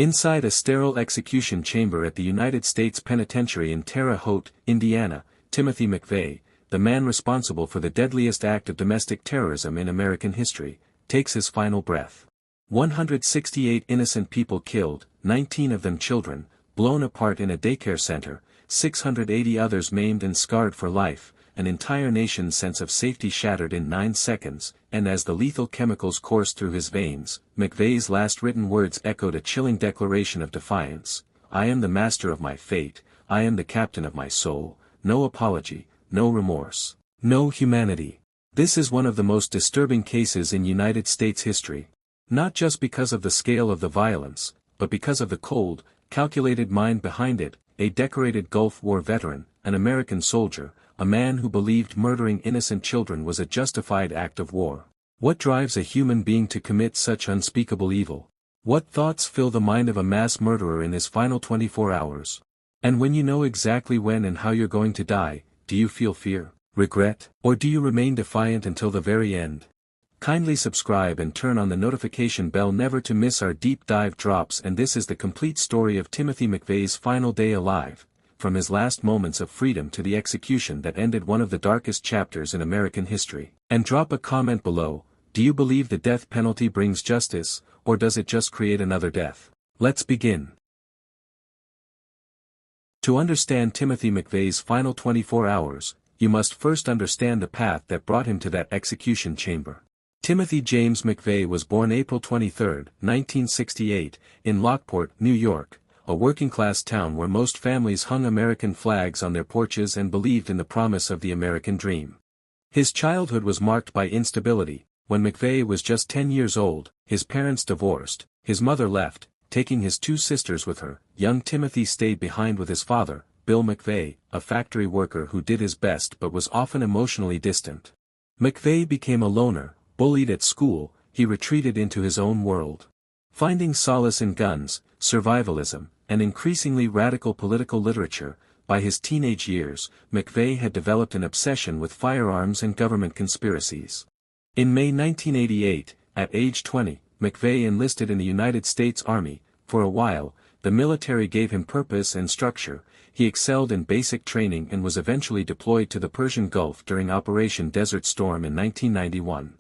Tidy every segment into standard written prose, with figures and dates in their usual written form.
Inside a sterile execution chamber at the United States Penitentiary in Terre Haute, Indiana, Timothy McVeigh, the man responsible for the deadliest act of domestic terrorism in American history, takes his final breath. 168 innocent people killed, 19 of them children, blown apart in a daycare center, 680 others maimed and scarred for life, an entire nation's sense of safety shattered in 9 seconds, and as the lethal chemicals coursed through his veins, McVeigh's last written words echoed a chilling declaration of defiance: "I am the master of my fate, I am the captain of my soul, no apology, no remorse, no humanity." This is one of the most disturbing cases in United States history. Not just because of the scale of the violence, but because of the cold, calculated mind behind it, a decorated Gulf War veteran, an American soldier, a man who believed murdering innocent children was a justified act of war. What drives a human being to commit such unspeakable evil? What thoughts fill the mind of a mass murderer in his final 24 hours? And when you know exactly when and how you're going to die, do you feel fear, regret, or do you remain defiant until the very end? Kindly subscribe and turn on the notification bell never to miss our deep dive drops. And this is the complete story of Timothy McVeigh's final day alive, from his last moments of freedom to the execution that ended one of the darkest chapters in American history. And drop a comment below: do you believe the death penalty brings justice, or does it just create another death? Let's begin. To understand Timothy McVeigh's final 24 hours, you must first understand the path that brought him to that execution chamber. Timothy James McVeigh was born April 23, 1968, in Lockport, New York, a working-class town where most families hung American flags on their porches and believed in the promise of the American dream. His childhood was marked by instability. When McVeigh was just 10 years old, his parents divorced, his mother left, taking his 2 sisters with her. Young Timothy stayed behind with his father, Bill McVeigh, a factory worker who did his best but was often emotionally distant. McVeigh became a loner. Bullied at school, he retreated into his own world. Finding solace in guns, survivalism, and increasingly radical political literature, by his teenage years, McVeigh had developed an obsession with firearms and government conspiracies. In May 1988, at age 20, McVeigh enlisted in the United States Army. For a while, the military gave him purpose and structure. He excelled in basic training and was eventually deployed to the Persian Gulf during Operation Desert Storm in 1991.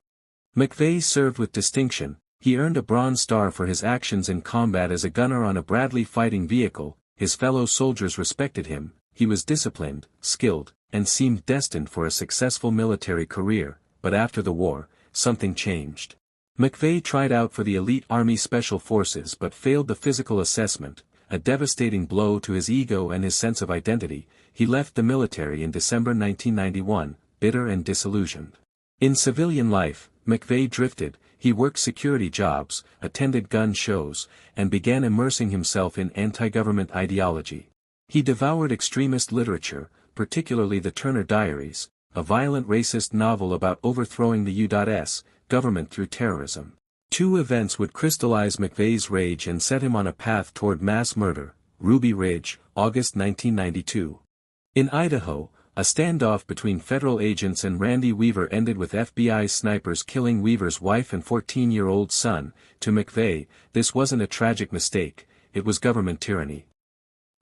McVeigh served with distinction. He earned a Bronze Star for his actions in combat as a gunner on a Bradley fighting vehicle. His fellow soldiers respected him. He was disciplined, skilled, and seemed destined for a successful military career. But after the war, something changed. McVeigh tried out for the elite Army Special Forces but failed the physical assessment, a devastating blow to his ego and his sense of identity. He left the military in December 1991, bitter and disillusioned. In civilian life, McVeigh drifted. He worked security jobs, attended gun shows, and began immersing himself in anti-government ideology. He devoured extremist literature, particularly the Turner Diaries, a violent racist novel about overthrowing the U.S. government through terrorism. 2 events would crystallize McVeigh's rage and set him on a path toward mass murder. Ruby Ridge, August 1992. In Idaho, a standoff between federal agents and Randy Weaver ended with FBI snipers killing Weaver's wife and 14-year-old son. To McVeigh, this wasn't a tragic mistake, it was government tyranny.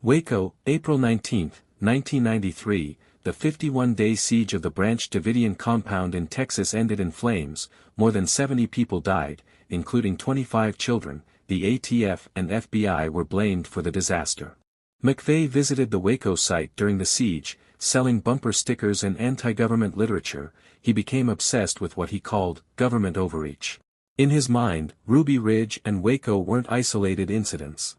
Waco, April 19, 1993, the 51-day siege of the Branch Davidian compound in Texas ended in flames. More than 70 people died, including 25 children. The ATF and FBI were blamed for the disaster. McVeigh visited the Waco site during the siege, selling bumper stickers and anti-government literature. He became obsessed with what he called government overreach. In his mind, Ruby Ridge and Waco weren't isolated incidents.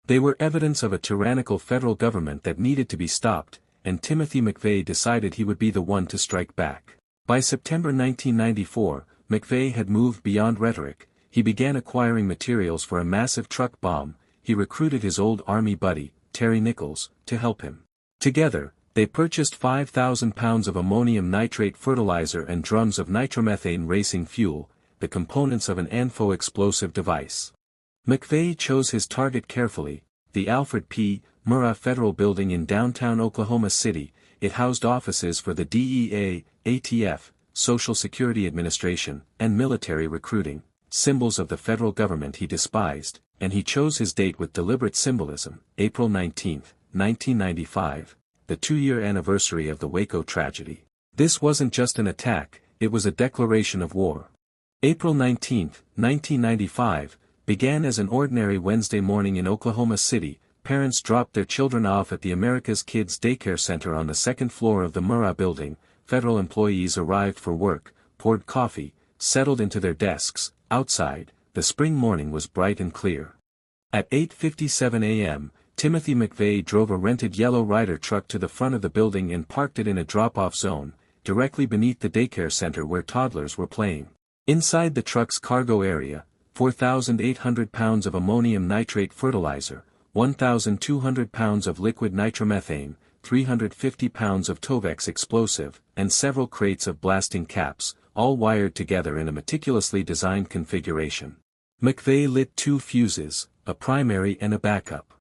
They were evidence of a tyrannical federal government that needed to be stopped, and Timothy McVeigh decided he would be the one to strike back. By September 1994, McVeigh had moved beyond rhetoric. He began acquiring materials for a massive truck bomb. He recruited his old Army buddy, Terry Nichols, to help him. Together, they purchased 5,000 pounds of ammonium nitrate fertilizer and drums of nitromethane racing fuel, the components of an ANFO explosive device. McVeigh chose his target carefully, the Alfred P. Murrah Federal Building in downtown Oklahoma City. It housed offices for the DEA, ATF, Social Security Administration, and military recruiting, symbols of the federal government he despised. and he chose his date with deliberate symbolism, April 19, 1995, the 2-year anniversary of the Waco tragedy. This wasn't just an attack, it was a declaration of war. April 19, 1995, began as an ordinary Wednesday morning in Oklahoma City. Parents dropped their children off at the America's Kids Daycare Center on the second floor of the McVeigh building. Federal employees arrived for work, poured coffee, settled into their desks. Outside, the spring morning was bright and clear. At 8:57 a.m., Timothy McVeigh drove a rented yellow Ryder truck to the front of the building and parked it in a drop-off zone, directly beneath the daycare center where toddlers were playing. Inside the truck's cargo area, 4,800 pounds of ammonium nitrate fertilizer, 1,200 pounds of liquid nitromethane, 350 pounds of Tovex explosive, and several crates of blasting caps, all wired together in a meticulously designed configuration. McVeigh lit 2 fuses, a primary and a backup.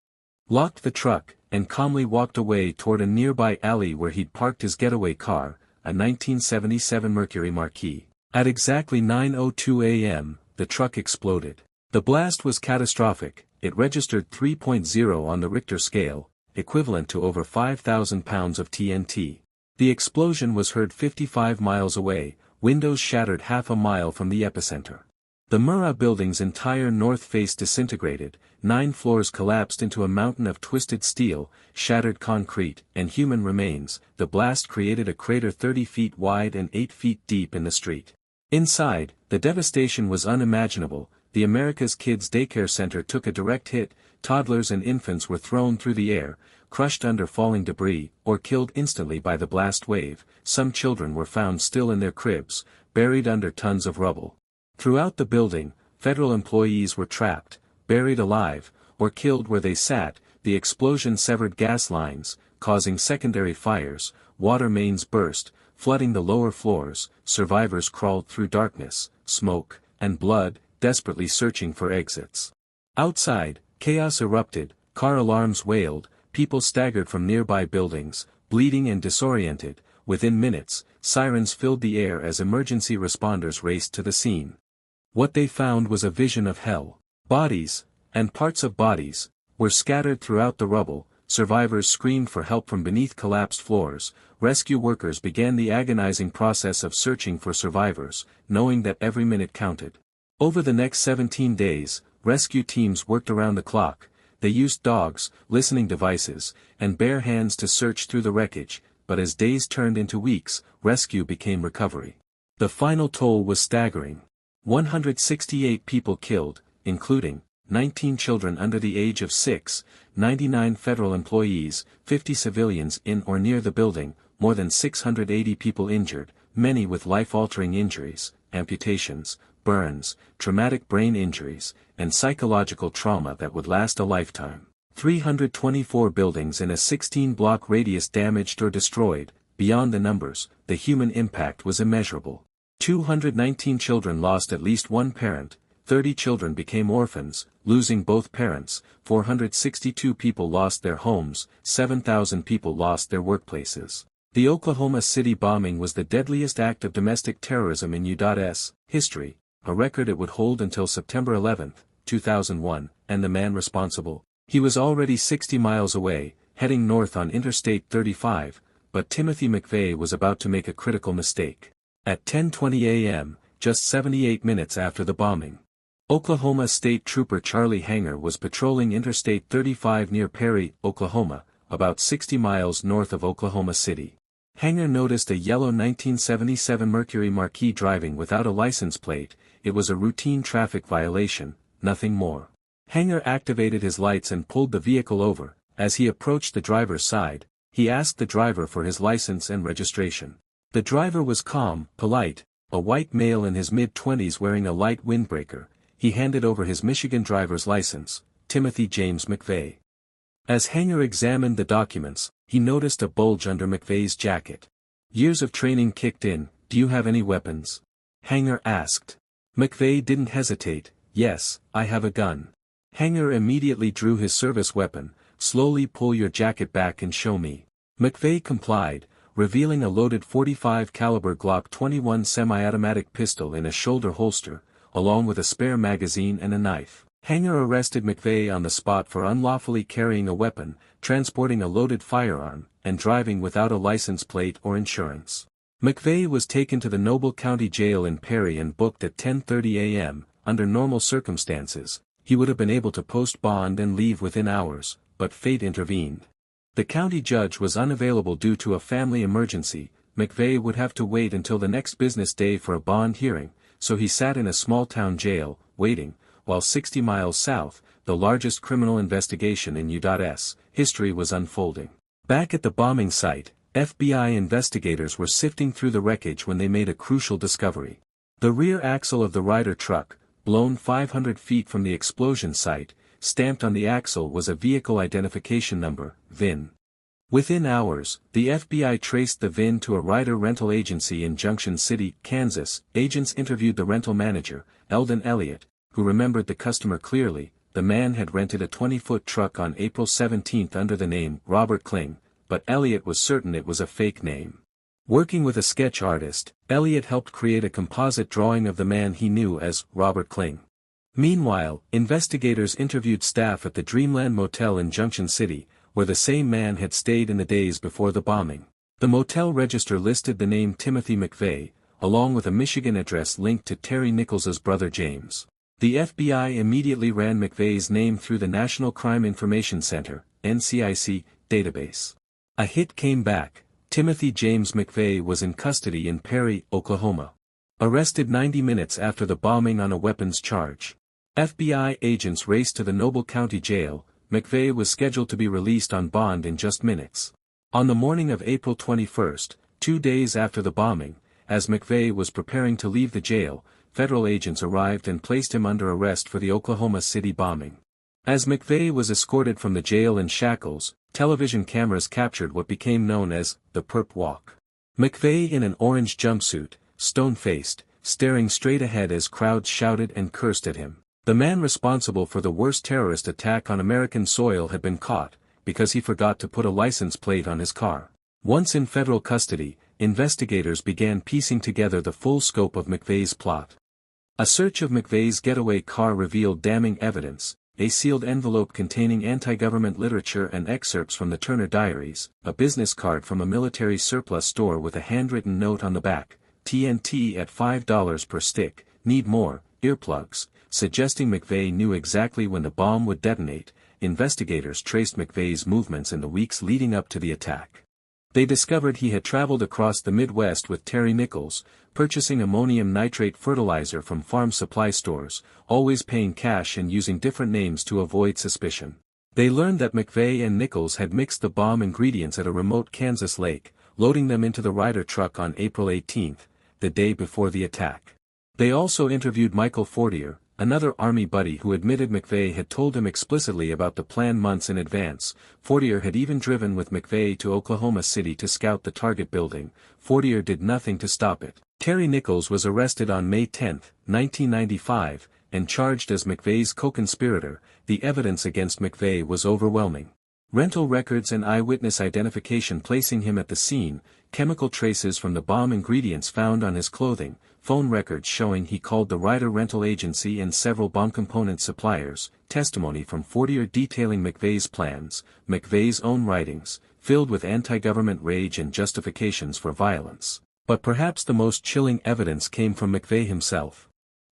Locked the truck, and calmly walked away toward a nearby alley where he'd parked his getaway car, a 1977 Mercury Marquis. At exactly 9:02 a.m., the truck exploded. The blast was catastrophic. It registered 3.0 on the Richter scale, equivalent to over 5,000 pounds of TNT. The explosion was heard 55 miles away, windows shattered half a mile from the epicenter. The McVeigh building's entire north face disintegrated, 9 floors collapsed into a mountain of twisted steel, shattered concrete, and human remains. The blast created a crater 30 feet wide and 8 feet deep in the street. Inside, the devastation was unimaginable. The America's Kids Daycare Center took a direct hit. Toddlers and infants were thrown through the air, crushed under falling debris, or killed instantly by the blast wave. Some children were found still in their cribs, buried under tons of rubble. Throughout the building, federal employees were trapped, buried alive, or killed where they sat. The explosion severed gas lines, causing secondary fires. Water mains burst, flooding the lower floors. Survivors crawled through darkness, smoke, and blood, desperately searching for exits. Outside, chaos erupted, car alarms wailed, people staggered from nearby buildings, bleeding and disoriented. Within minutes, sirens filled the air as emergency responders raced to the scene. What they found was a vision of hell. Bodies, and parts of bodies, were scattered throughout the rubble. Survivors screamed for help from beneath collapsed floors. Rescue workers began the agonizing process of searching for survivors, knowing that every minute counted. Over the next 17 days, rescue teams worked around the clock. They used dogs, listening devices, and bare hands to search through the wreckage, but as days turned into weeks, rescue became recovery. The final toll was staggering. 168 people killed, including 19 children under the age of 6, 99 federal employees, 50 civilians in or near the building, more than 680 people injured, many with life-altering injuries, amputations, burns, traumatic brain injuries, and psychological trauma that would last a lifetime. 324 buildings in a 16-block radius damaged or destroyed. Beyond the numbers, the human impact was immeasurable. 219 children lost at least one parent, 30 children became orphans, losing both parents, 462 people lost their homes, 7,000 people lost their workplaces. The Oklahoma City bombing was the deadliest act of domestic terrorism in U.S. history, a record it would hold until September 11, 2001, and the man responsible. He was already 60 miles away, heading north on Interstate 35, but Timothy McVeigh was about to make a critical mistake. At 10:20 a.m., just 78 minutes after the bombing, Oklahoma State Trooper Charlie Hanger was patrolling Interstate 35 near Perry, Oklahoma, about 60 miles north of Oklahoma City. Hanger noticed a yellow 1977 Mercury Marquis driving without a license plate. It was a routine traffic violation, nothing more. Hanger activated his lights and pulled the vehicle over. As he approached the driver's side, he asked the driver for his license and registration. The driver was calm, polite, a white male in his mid-20s wearing a light windbreaker. He handed over his Michigan driver's license, Timothy James McVeigh. As Hanger examined the documents, he noticed a bulge under McVeigh's jacket. Years of training kicked in. "Do you have any weapons?" Hanger asked. McVeigh didn't hesitate. "Yes, I have a gun." Hanger immediately drew his service weapon. "Slowly pull your jacket back and show me." McVeigh complied, revealing a loaded .45 caliber Glock 21 semi-automatic pistol in a shoulder holster, along with a spare magazine and a knife. Hanger arrested McVeigh on the spot for unlawfully carrying a weapon, transporting a loaded firearm, and driving without a license plate or insurance. McVeigh was taken to the Noble County Jail in Perry and booked at 10:30 a.m. Under normal circumstances, he would have been able to post bond and leave within hours, but fate intervened. The county judge was unavailable due to a family emergency. McVeigh would have to wait until the next business day for a bond hearing, so he sat in a small-town jail, waiting, while 60 miles south, the largest criminal investigation in U.S. history was unfolding. Back at the bombing site, FBI investigators were sifting through the wreckage when they made a crucial discovery. The rear axle of the Ryder truck, blown 500 feet from the explosion site, stamped on the axle was a vehicle identification number, VIN. Within hours, the FBI traced the VIN to a Ryder rental agency in Junction City, Kansas. Agents interviewed the rental manager, Eldon Elliott, who remembered the customer clearly. The man had rented a 20-foot truck on April 17 under the name Robert Kling, but Elliott was certain it was a fake name. Working with a sketch artist, Elliott helped create a composite drawing of the man he knew as Robert Kling. Meanwhile, investigators interviewed staff at the Dreamland Motel in Junction City, where the same man had stayed in the days before the bombing. The motel register listed the name Timothy McVeigh, along with a Michigan address linked to Terry Nichols's brother James. The FBI immediately ran McVeigh's name through the National Crime Information Center, NCIC, database. A hit came back. Timothy James McVeigh was in custody in Perry, Oklahoma. Arrested 90 minutes after the bombing on a weapons charge. FBI agents raced to the Noble County Jail. McVeigh was scheduled to be released on bond in just minutes. On the morning of April 21, 2 days after the bombing, as McVeigh was preparing to leave the jail, federal agents arrived and placed him under arrest for the Oklahoma City bombing. As McVeigh was escorted from the jail in shackles, television cameras captured what became known as the perp walk. McVeigh in an orange jumpsuit, stone-faced, staring straight ahead as crowds shouted and cursed at him. The man responsible for the worst terrorist attack on American soil had been caught, because he forgot to put a license plate on his car. Once in federal custody, investigators began piecing together the full scope of McVeigh's plot. A search of McVeigh's getaway car revealed damning evidence: a sealed envelope containing anti-government literature and excerpts from the Turner Diaries, a business card from a military surplus store with a handwritten note on the back, TNT at $5 per stick, need more, earplugs, suggesting McVeigh knew exactly when the bomb would detonate. Investigators traced McVeigh's movements in the weeks leading up to the attack. They discovered he had traveled across the Midwest with Terry Nichols, purchasing ammonium nitrate fertilizer from farm supply stores, always paying cash and using different names to avoid suspicion. They learned that McVeigh and Nichols had mixed the bomb ingredients at a remote Kansas lake, loading them into the Ryder truck on April 18, the day before the attack. They also interviewed Michael Fortier, another Army buddy who admitted McVeigh had told him explicitly about the plan months in advance. Fortier had even driven with McVeigh to Oklahoma City to scout the target building. Fortier did nothing to stop it. Terry Nichols was arrested on May 10, 1995, and charged as McVeigh's co-conspirator. The evidence against McVeigh was overwhelming. Rental records and eyewitness identification placing him at the scene, chemical traces from the bomb ingredients found on his clothing, phone records showing he called the Ryder rental agency and several bomb component suppliers, testimony from Fortier detailing McVeigh's plans, McVeigh's own writings, filled with anti-government rage and justifications for violence. But perhaps the most chilling evidence came from McVeigh himself.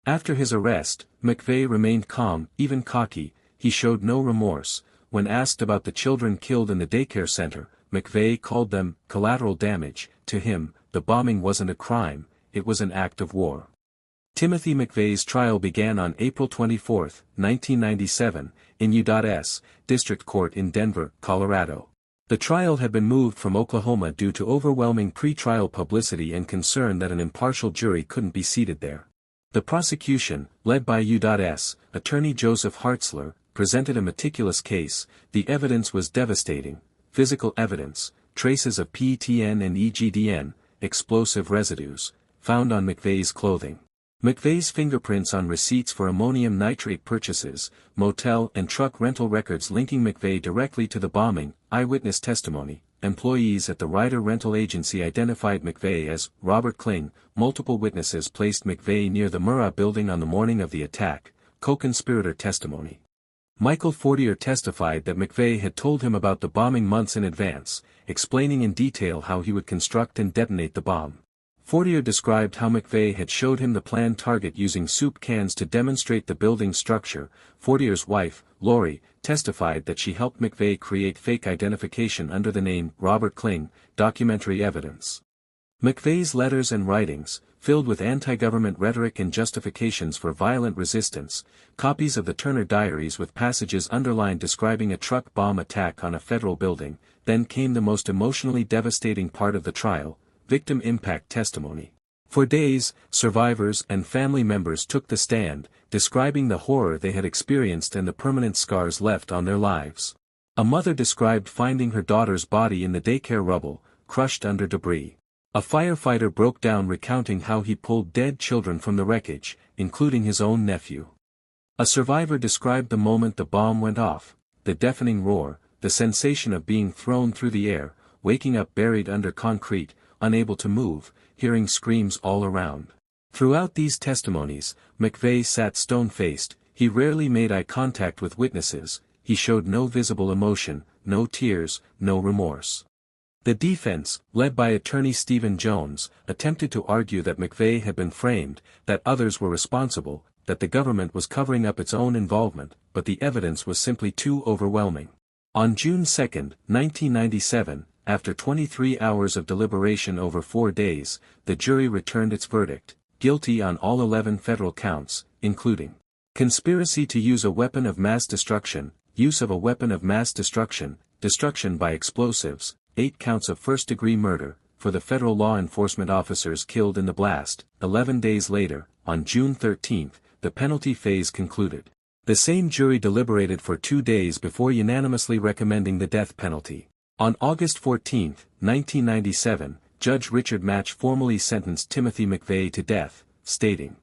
After his arrest, McVeigh remained calm, even cocky. He showed no remorse. When asked about the children killed in the daycare center, McVeigh called them collateral damage. To him, the bombing wasn't a crime, it was an act of war. Timothy McVeigh's trial began on April 24, 1997, in U.S. District Court in Denver, Colorado. The trial had been moved from Oklahoma due to overwhelming pre-trial publicity and concern that an impartial jury couldn't be seated there. The prosecution, led by U.S. Attorney Joseph Hartzler, presented a meticulous case. The evidence was devastating: physical evidence, traces of PTN and EGDN, explosive residues, found on McVeigh's clothing. McVeigh's fingerprints on receipts for ammonium nitrate purchases, motel and truck rental records linking McVeigh directly to the bombing, eyewitness testimony. Employees at the Ryder rental agency identified McVeigh as Robert Kling. Multiple witnesses placed McVeigh near the Murrah building on the morning of the attack. co-conspirator testimony. Michael Fortier testified that McVeigh had told him about the bombing months in advance, explaining in detail how he would construct and detonate the bomb. Fortier described how McVeigh had showed him the planned target using soup cans to demonstrate the building's structure. Fortier's wife, Lori, testified that she helped McVeigh create fake identification under the name Robert Kling, documentary evidence. McVeigh's letters and writings, filled with anti-government rhetoric and justifications for violent resistance, copies of the Turner Diaries with passages underlined describing a truck bomb attack on a federal building. Then came the most emotionally devastating part of the trial, victim impact testimony. For days, survivors and family members took the stand, describing the horror they had experienced and the permanent scars left on their lives. A mother described finding her daughter's body in the daycare rubble, crushed under debris. A firefighter broke down recounting how he pulled dead children from the wreckage, including his own nephew. A survivor described the moment the bomb went off, the deafening roar, the sensation of being thrown through the air, waking up buried under concrete, unable to move, hearing screams all around. Throughout these testimonies, McVeigh sat stone-faced. He rarely made eye contact with witnesses, he showed no visible emotion, no tears, no remorse. The defense, led by attorney Stephen Jones, attempted to argue that McVeigh had been framed, that others were responsible, that the government was covering up its own involvement, but the evidence was simply too overwhelming. On June 2, 1997, after 23 hours of deliberation over 4 days, the jury returned its verdict, guilty on all 11 federal counts, including conspiracy to use a weapon of mass destruction, use of a weapon of mass destruction, destruction by explosives, 8 counts of first-degree murder, for the federal law enforcement officers killed in the blast. 11 days later, on June 13, the penalty phase concluded. The same jury deliberated for 2 days before unanimously recommending the death penalty. On August 14, 1997, Judge Richard Match formally sentenced Timothy McVeigh to death, stating,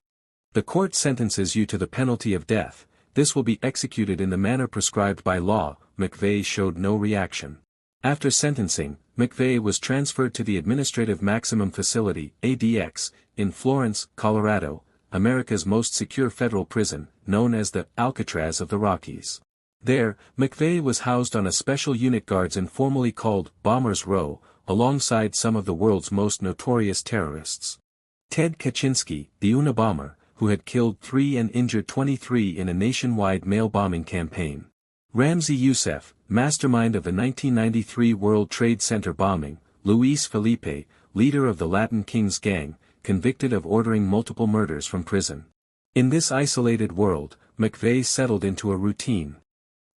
"The court sentences you to the penalty of death. This will be executed in the manner prescribed by law." McVeigh showed no reaction. After sentencing, McVeigh was transferred to the Administrative Maximum Facility, ADX, in Florence, Colorado, America's most secure federal prison, known as the Alcatraz of the Rockies. There, McVeigh was housed on a special unit guards informally called Bombers Row, alongside some of the world's most notorious terrorists. Ted Kaczynski, the Unabomber, who had killed 3 and injured 23 in a nationwide mail bombing campaign. Ramzi Youssef, mastermind of the 1993 World Trade Center bombing. Luis Felipe, leader of the Latin Kings gang, convicted of ordering multiple murders from prison. In this isolated world, McVeigh settled into a routine.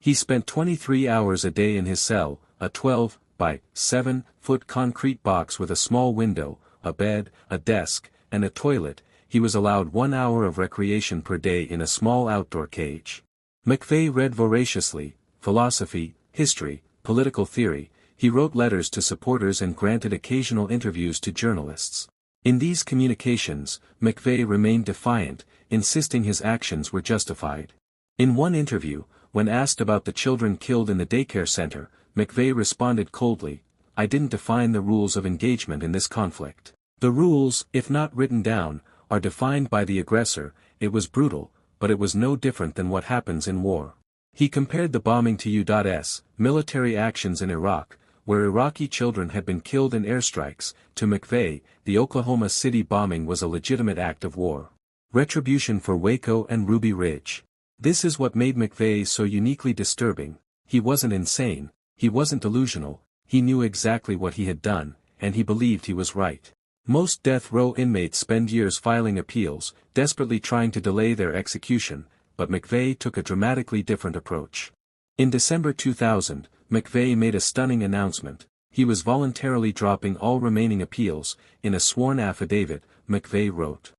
He spent 23 hours a day in his cell, a 12 by 7-foot concrete box with a small window, a bed, a desk, and a toilet. He was allowed 1 hour of recreation per day in a small outdoor cage. McVeigh read voraciously, philosophy, history, political theory. He wrote letters to supporters and granted occasional interviews to journalists. In these communications, McVeigh remained defiant, insisting his actions were justified. In one interview, when asked about the children killed in the daycare center, McVeigh responded coldly, "I didn't define the rules of engagement in this conflict. The rules, if not written down, are defined by the aggressor. It was brutal, but it was no different than what happens in war." He compared the bombing to U.S. military actions in Iraq, where Iraqi children had been killed in airstrikes. To McVeigh, the Oklahoma City bombing was a legitimate act of war. Retribution for Waco and Ruby Ridge. This is what made McVeigh so uniquely disturbing. He wasn't insane, he wasn't delusional, he knew exactly what he had done, and he believed he was right. Most death row inmates spend years filing appeals, desperately trying to delay their execution, but McVeigh took a dramatically different approach. In December 2000, McVeigh made a stunning announcement. He was voluntarily dropping all remaining appeals. In a sworn affidavit, McVeigh wrote,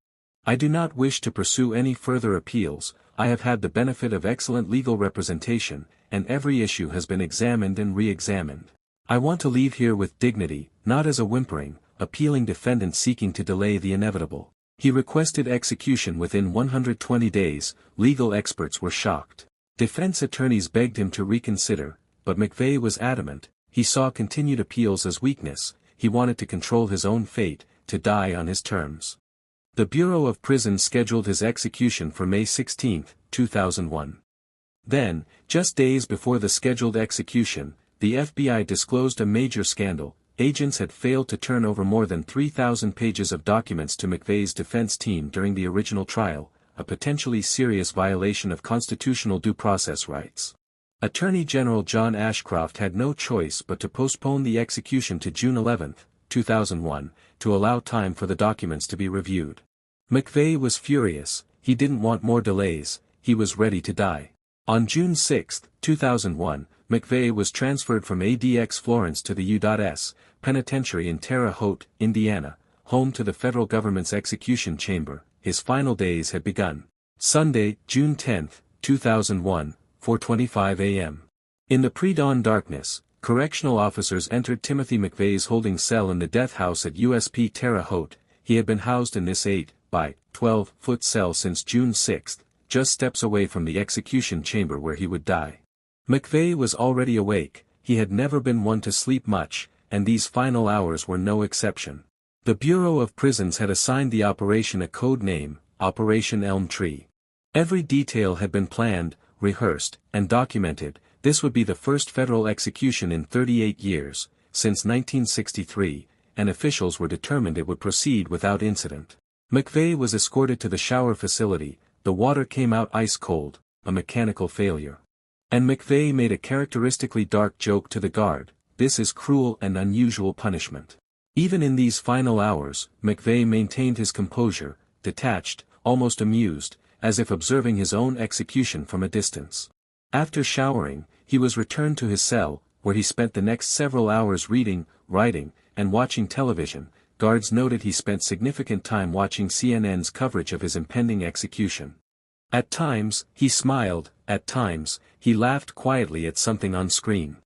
"I do not wish to pursue any further appeals. I have had the benefit of excellent legal representation, and every issue has been examined and re-examined. I want to leave here with dignity, not as a whimpering, appealing defendant seeking to delay the inevitable." He requested execution within 120 days. Legal experts were shocked. Defense attorneys begged him to reconsider, but McVeigh was adamant. He saw continued appeals as weakness. He wanted to control his own fate, to die on his terms. The Bureau of Prisons scheduled his execution for May 16, 2001. Then, just days before the scheduled execution, the FBI disclosed a major scandal. Agents had failed to turn over more than 3,000 pages of documents to McVeigh's defense team during the original trial, a potentially serious violation of constitutional due process rights. Attorney General John Ashcroft had no choice but to postpone the execution to June 11, 2001, to allow time for the documents to be reviewed. McVeigh was furious. He didn't want more delays. He was ready to die. On June 6, 2001, McVeigh was transferred from ADX Florence to the U.S. Penitentiary in Terre Haute, Indiana, home to the federal government's execution chamber. His final days had begun. Sunday, June 10, 2001, 4:25 a.m. In the pre-dawn darkness, correctional officers entered Timothy McVeigh's holding cell in the death house at USP Terre Haute. He had been housed in this 8 by 12-foot cell since June 6, just steps away from the execution chamber where he would die. McVeigh was already awake. He had never been one to sleep much, and these final hours were no exception. The Bureau of Prisons had assigned the operation a code name, Operation Elm Tree. Every detail had been planned, rehearsed, and documented. This would be the first federal execution in 38 years, since 1963, and officials were determined it would proceed without incident. McVeigh was escorted to the shower facility. The water came out ice cold, a mechanical failure. And McVeigh made a characteristically dark joke to the guard. This is cruel and unusual punishment. Even in these final hours, McVeigh maintained his composure, detached, almost amused, as if observing his own execution from a distance. After showering, he was returned to his cell, where he spent the next several hours reading, writing, and watching television. Guards noted he spent significant time watching CNN's coverage of his impending execution. At times, he smiled. At times, he laughed quietly at something on screen.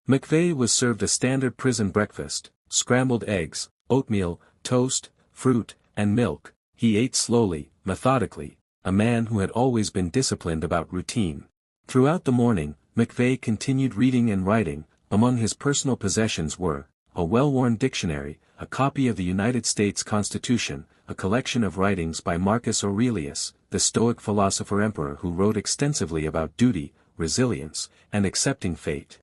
McVeigh was served a standard prison breakfast: scrambled eggs, oatmeal, toast, fruit, and milk. He ate slowly, methodically, a man who had always been disciplined about routine. Throughout the morning, McVeigh continued reading and writing. Among his personal possessions were a well-worn dictionary, a copy of the United States Constitution, a collection of writings by Marcus Aurelius, the Stoic philosopher-emperor who wrote extensively about duty, resilience, and accepting fate.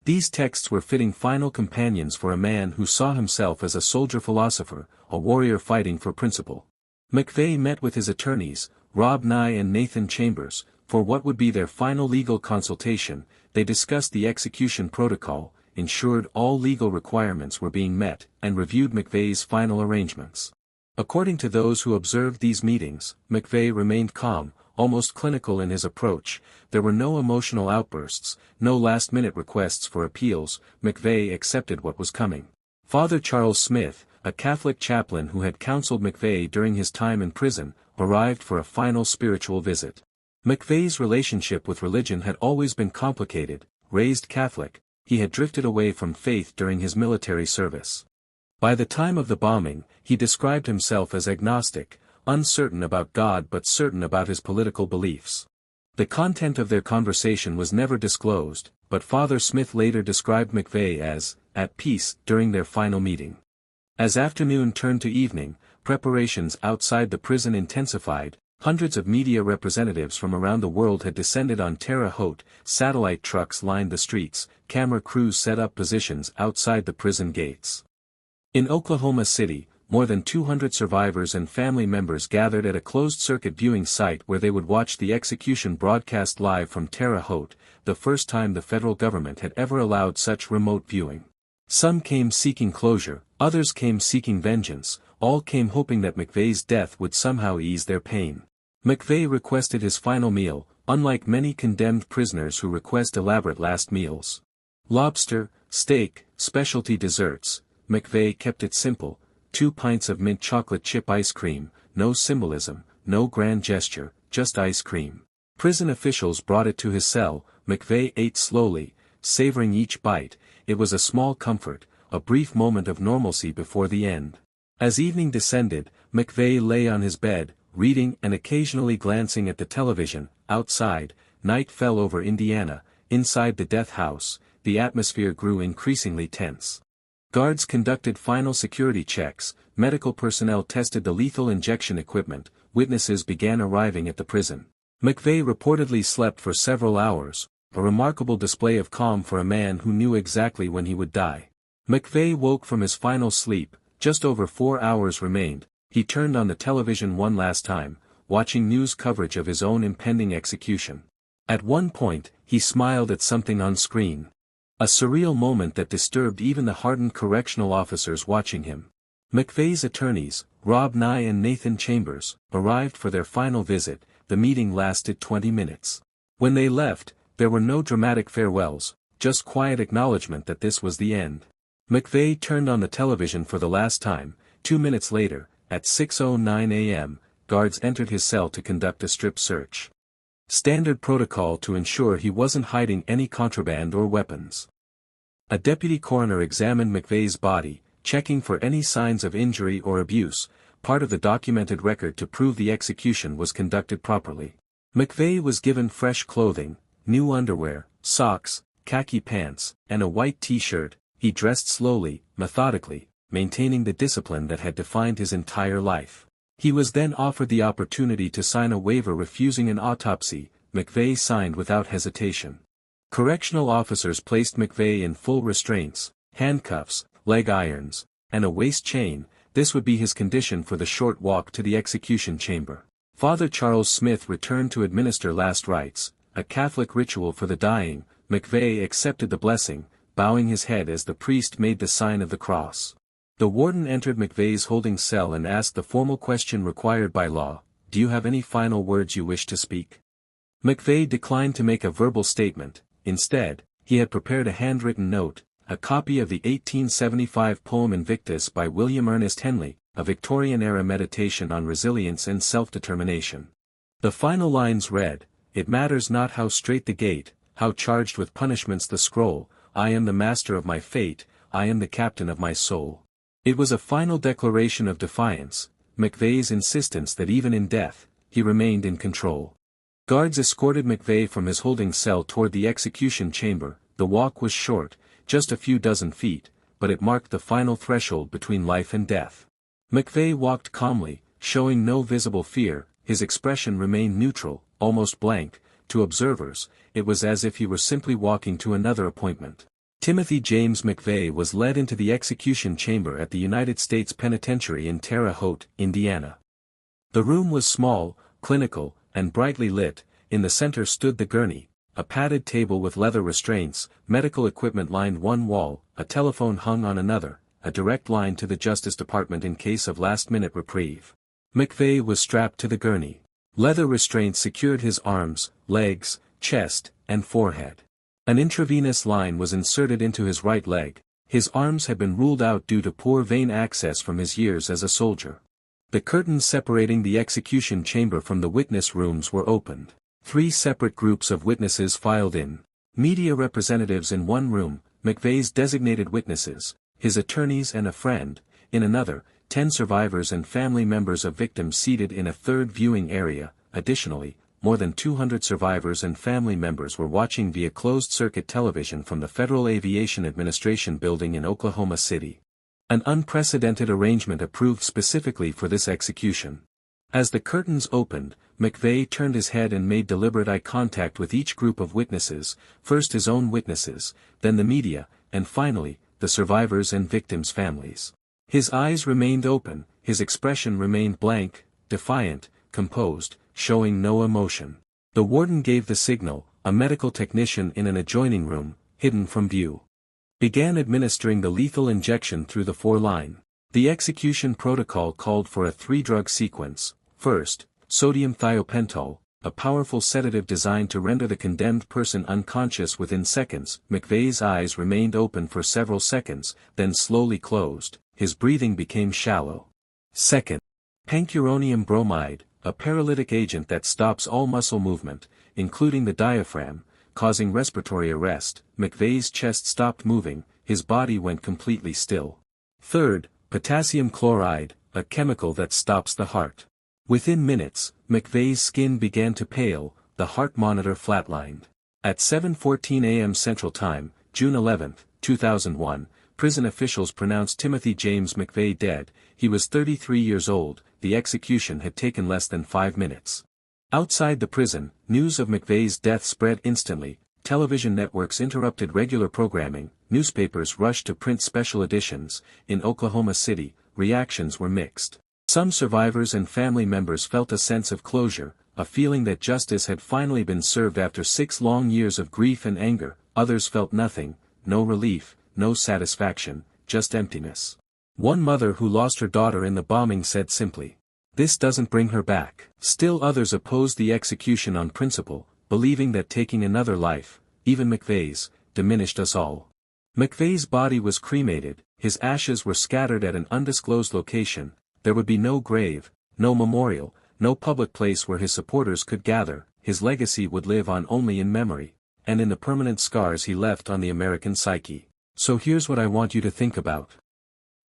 These texts were fitting final companions for a man who saw himself as a soldier-philosopher, a warrior fighting for principle. McVeigh met with his attorneys, Rob Nye and Nathan Chambers, for what would be their final legal consultation. They discussed the execution protocol, ensured all legal requirements were being met, and reviewed McVeigh's final arrangements. According to those who observed these meetings, McVeigh remained calm, almost clinical in his approach. There were no emotional outbursts, no last-minute requests for appeals. McVeigh accepted what was coming. Father Charles Smith, a Catholic chaplain who had counseled McVeigh during his time in prison, arrived for a final spiritual visit. McVeigh's relationship with religion had always been complicated. Raised Catholic, he had drifted away from faith during his military service. By the time of the bombing, he described himself as agnostic, uncertain about God but certain about his political beliefs. The content of their conversation was never disclosed, but Father Smith later described McVeigh as at peace during their final meeting. As afternoon turned to evening, preparations outside the prison intensified. Hundreds of media representatives from around the world had descended on Terre Haute. Satellite trucks lined the streets. Camera crews set up positions outside the prison gates. In Oklahoma City, more than 200 survivors and family members gathered at a closed-circuit viewing site where they would watch the execution broadcast live from Terre Haute, the first time the federal government had ever allowed such remote viewing. Some came seeking closure, others came seeking vengeance, all came hoping that McVeigh's death would somehow ease their pain. McVeigh requested his final meal, unlike many condemned prisoners who request elaborate last meals. Lobster, steak, specialty desserts. McVeigh kept it simple: 2 pints of mint chocolate chip ice cream, no symbolism, no grand gesture, just ice cream. Prison officials brought it to his cell. McVeigh ate slowly, savoring each bite. It was a small comfort, a brief moment of normalcy before the end. As evening descended, McVeigh lay on his bed, reading and occasionally glancing at the television. Outside, night fell over Indiana. Inside the death house, the atmosphere grew increasingly tense. Guards conducted final security checks, medical personnel tested the lethal injection equipment, witnesses began arriving at the prison. McVeigh reportedly slept for several hours, a remarkable display of calm for a man who knew exactly when he would die. McVeigh woke from his final sleep, just over 4 hours remained. He turned on the television one last time, watching news coverage of his own impending execution. At one point, he smiled at something on screen. A surreal moment that disturbed even the hardened correctional officers watching him. McVeigh's attorneys, Rob Nye and Nathan Chambers, arrived for their final visit. The meeting lasted 20 minutes. When they left, there were no dramatic farewells, just quiet acknowledgement that this was the end. McVeigh turned on the television for the last time. 2 minutes later, at 6:09 a.m., guards entered his cell to conduct a strip search. Standard protocol to ensure he wasn't hiding any contraband or weapons. A deputy coroner examined McVeigh's body, checking for any signs of injury or abuse, part of the documented record to prove the execution was conducted properly. McVeigh was given fresh clothing, new underwear, socks, khaki pants, and a white t-shirt. He dressed slowly, methodically, maintaining the discipline that had defined his entire life. He was then offered the opportunity to sign a waiver refusing an autopsy. McVeigh signed without hesitation. Correctional officers placed McVeigh in full restraints, handcuffs, leg irons, and a waist chain. This would be his condition for the short walk to the execution chamber. Father Charles Smith returned to administer last rites, a Catholic ritual for the dying. McVeigh accepted the blessing, bowing his head as the priest made the sign of the cross. The warden entered McVeigh's holding cell and asked the formal question required by law, "Do you have any final words you wish to speak?" McVeigh declined to make a verbal statement. Instead, he had prepared a handwritten note, a copy of the 1875 poem Invictus by William Ernest Henley, a Victorian-era meditation on resilience and self-determination. The final lines read, "It matters not how straight the gate, how charged with punishments the scroll, I am the master of my fate, I am the captain of my soul." It was a final declaration of defiance, McVeigh's insistence that even in death, he remained in control. Guards escorted McVeigh from his holding cell toward the execution chamber. The walk was short, just a few dozen feet, but it marked the final threshold between life and death. McVeigh walked calmly, showing no visible fear. His expression remained neutral, almost blank. To observers, it was as if he were simply walking to another appointment. Timothy James McVeigh was led into the execution chamber at the United States Penitentiary in Terre Haute, Indiana. The room was small, clinical, and brightly lit. In the center stood the gurney, a padded table with leather restraints, medical equipment lined one wall, a telephone hung on another, a direct line to the Justice Department in case of last-minute reprieve. McVeigh was strapped to the gurney. Leather restraints secured his arms, legs, chest, and forehead. An intravenous line was inserted into his right leg. His arms had been ruled out due to poor vein access from his years as a soldier. The curtains separating the execution chamber from the witness rooms were opened. 3 separate groups of witnesses filed in. Media representatives in one room, McVeigh's designated witnesses, his attorneys and a friend, in another, 10 survivors and family members of victims seated in a third viewing area. Additionally, more than 200 survivors and family members were watching via closed-circuit television from the Federal Aviation Administration building in Oklahoma City. An unprecedented arrangement approved specifically for this execution. As the curtains opened, McVeigh turned his head and made deliberate eye contact with each group of witnesses, first his own witnesses, then the media, and finally, the survivors and victims' families. His eyes remained open, his expression remained blank, defiant, composed, showing no emotion. The warden gave the signal. A medical technician in an adjoining room, hidden from view, began administering the lethal injection through the foreline. The execution protocol called for a 3-drug sequence. First, sodium thiopental, a powerful sedative designed to render the condemned person unconscious within seconds. McVeigh's eyes remained open for several seconds, then slowly closed. His breathing became shallow. Second, pancuronium bromide, a paralytic agent that stops all muscle movement, including the diaphragm, causing respiratory arrest. McVeigh's chest stopped moving, his body went completely still. Third, potassium chloride, a chemical that stops the heart. Within minutes, McVeigh's skin began to pale, the heart monitor flatlined. At 7:14 a.m. Central Time, June 11, 2001, prison officials pronounced Timothy James McVeigh dead. He was 33 years old. The execution had taken less than 5 minutes. Outside the prison, news of McVeigh's death spread instantly. Television networks interrupted regular programming, newspapers rushed to print special editions. In Oklahoma City, reactions were mixed. Some survivors and family members felt a sense of closure, a feeling that justice had finally been served after 6 long years of grief and anger. Others felt nothing, no relief, no satisfaction, just emptiness. One mother who lost her daughter in the bombing said simply, "This doesn't bring her back." Still others opposed the execution on principle, believing that taking another life, even McVeigh's, diminished us all. McVeigh's body was cremated, his ashes were scattered at an undisclosed location. There would be no grave, no memorial, no public place where his supporters could gather. His legacy would live on only in memory, and in the permanent scars he left on the American psyche. So here's what I want you to think about.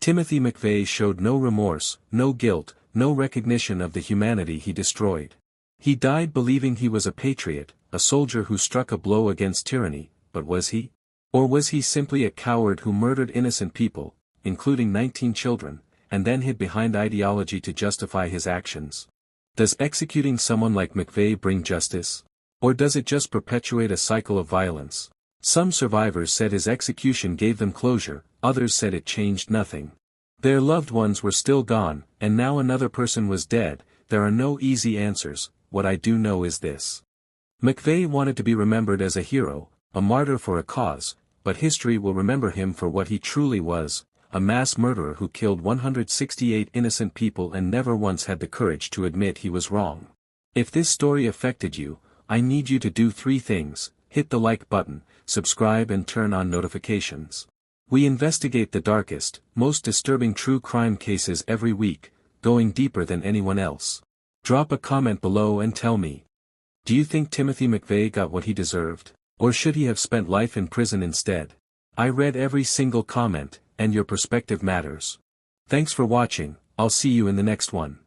Timothy McVeigh showed no remorse, no guilt, no recognition of the humanity he destroyed. He died believing he was a patriot, a soldier who struck a blow against tyranny, but was he? Or was he simply a coward who murdered innocent people, including 19 children, and then hid behind ideology to justify his actions? Does executing someone like McVeigh bring justice? Or does it just perpetuate a cycle of violence? Some survivors said his execution gave them closure, others said it changed nothing. Their loved ones were still gone, and now another person was dead. There are no easy answers. What I do know is this. McVeigh wanted to be remembered as a hero, a martyr for a cause, but history will remember him for what he truly was, a mass murderer who killed 168 innocent people and never once had the courage to admit he was wrong. If this story affected you, I need you to do 3 things: hit the like button, subscribe and turn on notifications. We investigate the darkest, most disturbing true crime cases every week, going deeper than anyone else. Drop a comment below and tell me. Do you think Timothy McVeigh got what he deserved? Or should he have spent life in prison instead? I read every single comment, and your perspective matters. Thanks for watching. I'll see you in the next one.